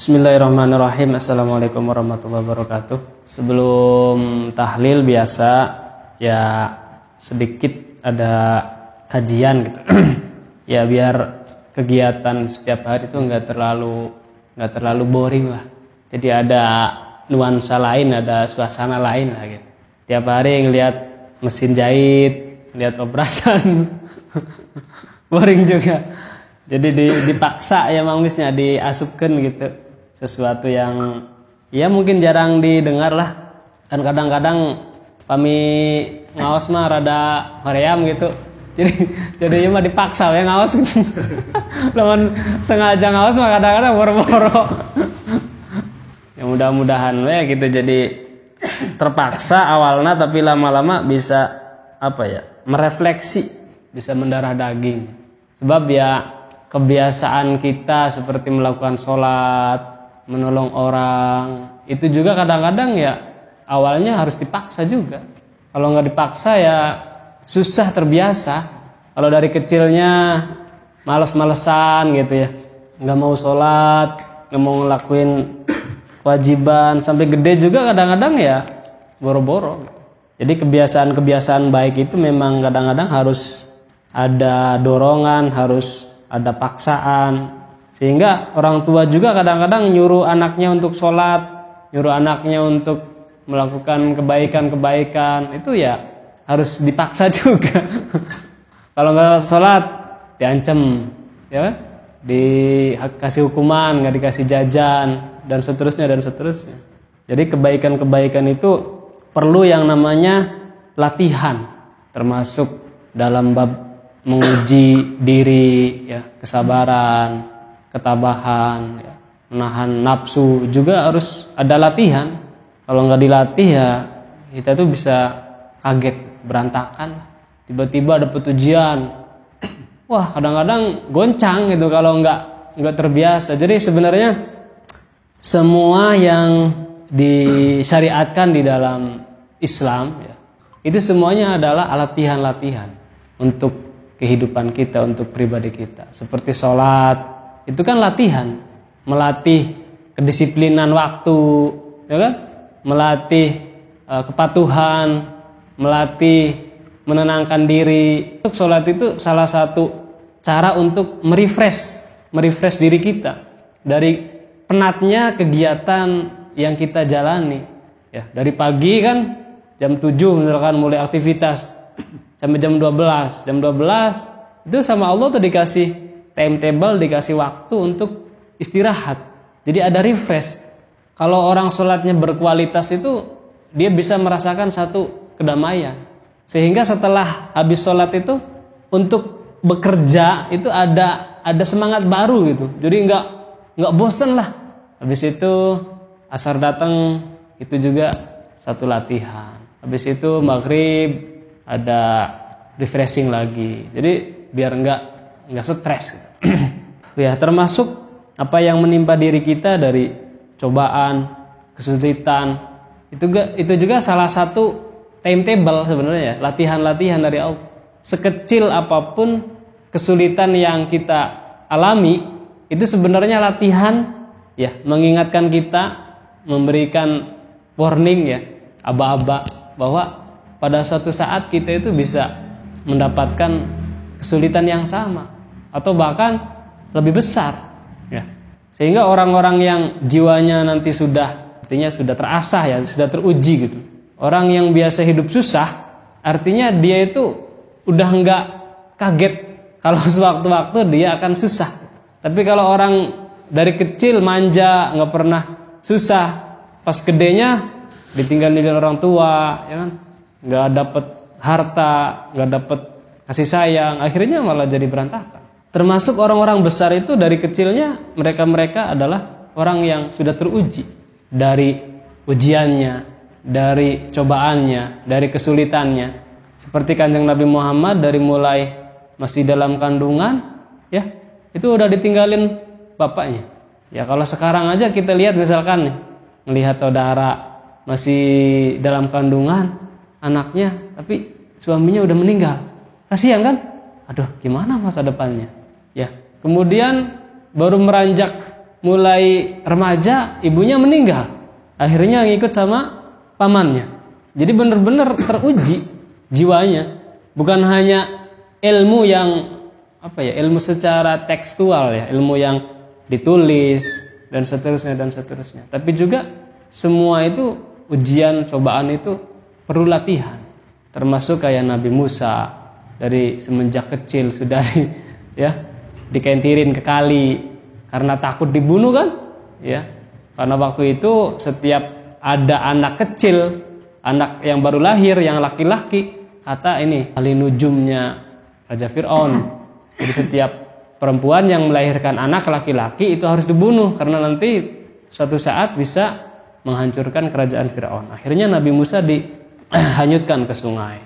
Bismillahirrahmanirrahim. Assalamualaikum warahmatullahi wabarakatuh. Sebelum tahlil biasa ya sedikit ada kajian gitu. Ya biar kegiatan setiap hari itu nggak terlalu boring lah. Jadi ada nuansa lain, ada suasana lain lah gitu. Tiap hari ngelihat mesin jahit, ngelihat obrasan, boring juga. Jadi dipaksa ya mamisnya diasupkan gitu. Sesuatu yang ya mungkin jarang didengar lah. Kan kadang-kadang kami ngaos mah rada hoream gitu. Jadi mah dipaksa ya ngaos gitu. Lamun sengaja ngaos mah kadang-kadang boro-boro. Ya mudah-mudahan ya gitu, jadi terpaksa awalnya tapi lama-lama bisa merefleksi, bisa mendarah daging. Sebab ya kebiasaan kita seperti melakukan sholat, menolong orang, itu juga kadang-kadang ya awalnya harus dipaksa juga. Kalau nggak dipaksa ya susah terbiasa. Kalau dari kecilnya males-malesan gitu ya, nggak mau sholat, nggak mau ngelakuin kewajiban, sampai gede juga kadang-kadang ya boro-boro. Jadi kebiasaan-kebiasaan baik itu memang kadang-kadang harus ada dorongan, harus ada paksaan. Sehingga orang tua juga kadang-kadang nyuruh anaknya untuk sholat, nyuruh anaknya untuk melakukan kebaikan-kebaikan, itu ya harus dipaksa juga. Kalau nggak sholat diancam, ya, dikasih hukuman, nggak dikasih jajan, dan seterusnya dan seterusnya. Jadi kebaikan-kebaikan itu perlu yang namanya latihan, termasuk dalam bab menguji diri, ya, kesabaran, ketabahan, ya, menahan nafsu juga harus ada latihan. Kalau nggak dilatih ya kita tuh bisa kaget, berantakan. Tiba-tiba dapet ujian, wah kadang-kadang goncang gitu kalau nggak terbiasa. Jadi sebenarnya semua yang disyariatkan di dalam Islam ya, itu semuanya adalah latihan-latihan untuk kehidupan kita, untuk pribadi kita. Seperti sholat, itu kan latihan, melatih kedisiplinan waktu, ya kan? Melatih kepatuhan, melatih menenangkan diri. Untuk sholat itu salah satu cara untuk merefresh diri kita dari penatnya kegiatan yang kita jalani. Ya, dari pagi kan jam 7 misalkan mulai aktivitas sampai jam 12. Jam 12 itu sama Allah tuh dikasih timetable, dikasih waktu untuk istirahat. Jadi ada refresh. Kalau orang sholatnya berkualitas itu dia bisa merasakan satu kedamaian. Sehingga setelah habis sholat itu untuk bekerja itu ada semangat baru gitu. Jadi nggak bosen lah. Habis itu asar datang, itu juga satu latihan. Habis itu maghrib ada refreshing lagi. Jadi biar nggak stres. Ya, termasuk apa yang menimpa diri kita dari cobaan, kesulitan, itu juga salah satu timetable sebenarnya ya, latihan-latihan dari Allah. Sekecil apapun kesulitan yang kita alami, itu sebenarnya latihan ya, mengingatkan kita, memberikan warning ya, aba-aba bahwa pada suatu saat kita itu bisa mendapatkan kesulitan yang sama atau bahkan lebih besar ya. Sehingga orang-orang yang jiwanya nanti artinya sudah terasah ya, sudah teruji gitu. Orang yang biasa hidup susah, artinya dia itu udah enggak kaget kalau sewaktu-waktu dia akan susah. Tapi kalau orang dari kecil manja, enggak pernah susah, pas gedenya ditinggalin orang tua, ya kan? Enggak dapat harta, enggak dapat kasih sayang, akhirnya malah jadi berantakan. Termasuk orang-orang besar itu dari kecilnya mereka adalah orang yang sudah teruji dari ujiannya, dari cobaannya, dari kesulitannya. Seperti Kanjeng Nabi Muhammad dari mulai masih dalam kandungan, ya itu udah ditinggalin bapaknya. Ya kalau sekarang aja kita lihat misalkan nih, melihat saudara masih dalam kandungan, anaknya, tapi suaminya udah meninggal. Kasihan kan? Aduh, gimana masa depannya? Ya, kemudian baru meranjak mulai remaja ibunya meninggal, akhirnya ngikut sama pamannya. Jadi benar-benar teruji jiwanya, bukan hanya ilmu yang ilmu secara tekstual ya, ilmu yang ditulis dan seterusnya, tapi juga semua itu ujian cobaan itu perlu latihan. Termasuk kayak Nabi Musa, dari semenjak kecil sudah dikentirin ke kali karena takut dibunuh kan ya, karena waktu itu setiap ada anak kecil, anak yang baru lahir yang laki-laki, kata ini ahli nujumnya Raja Fir'aun, jadi setiap perempuan yang melahirkan anak laki-laki itu harus dibunuh karena nanti suatu saat bisa menghancurkan kerajaan Fir'aun. Akhirnya Nabi Musa dihanyutkan ke sungai,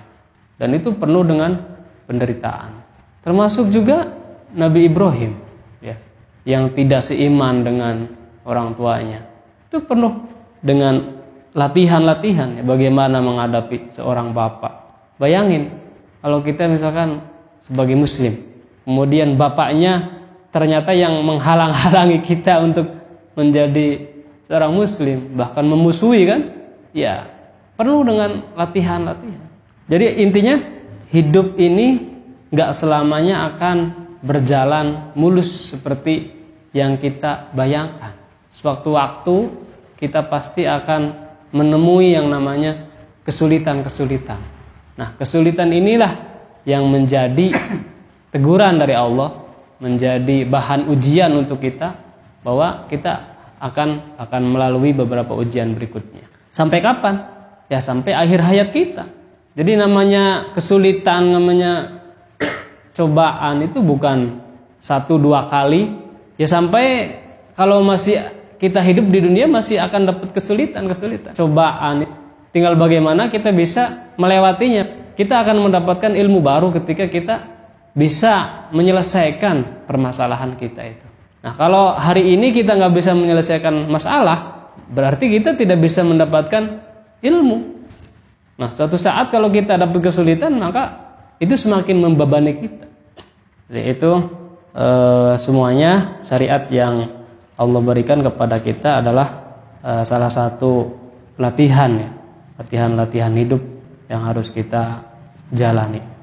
dan itu penuh dengan penderitaan. Termasuk juga Nabi Ibrahim ya, yang tidak seiman dengan orang tuanya, itu penuh dengan latihan-latihan ya, bagaimana menghadapi seorang bapak. Bayangin kalau kita misalkan sebagai muslim, kemudian bapaknya ternyata yang menghalang-halangi kita untuk menjadi seorang muslim, bahkan memusuhi kan ya, penuh dengan latihan-latihan. Jadi intinya hidup ini gak selamanya akan berjalan mulus seperti yang kita bayangkan. Sewaktu-waktu kita pasti akan menemui yang namanya kesulitan-kesulitan. Nah, kesulitan inilah yang menjadi teguran dari Allah, menjadi bahan ujian untuk kita, bahwa kita akan melalui beberapa ujian berikutnya. Sampai kapan? Ya sampai akhir hayat kita. Jadi namanya kesulitan, namanya cobaan itu bukan 1-2 kali. Ya sampai kalau masih kita hidup di dunia masih akan dapat kesulitan. Cobaan, tinggal bagaimana kita bisa melewatinya. Kita akan mendapatkan ilmu baru ketika kita bisa menyelesaikan permasalahan kita itu. Nah, kalau hari ini kita nggak bisa menyelesaikan masalah, berarti kita tidak bisa mendapatkan ilmu. Nah, suatu saat kalau kita dapat kesulitan, maka itu semakin membebani kita. Jadi itu semuanya syariat yang Allah berikan kepada kita adalah salah satu latihan ya, latihan hidup yang harus kita jalani.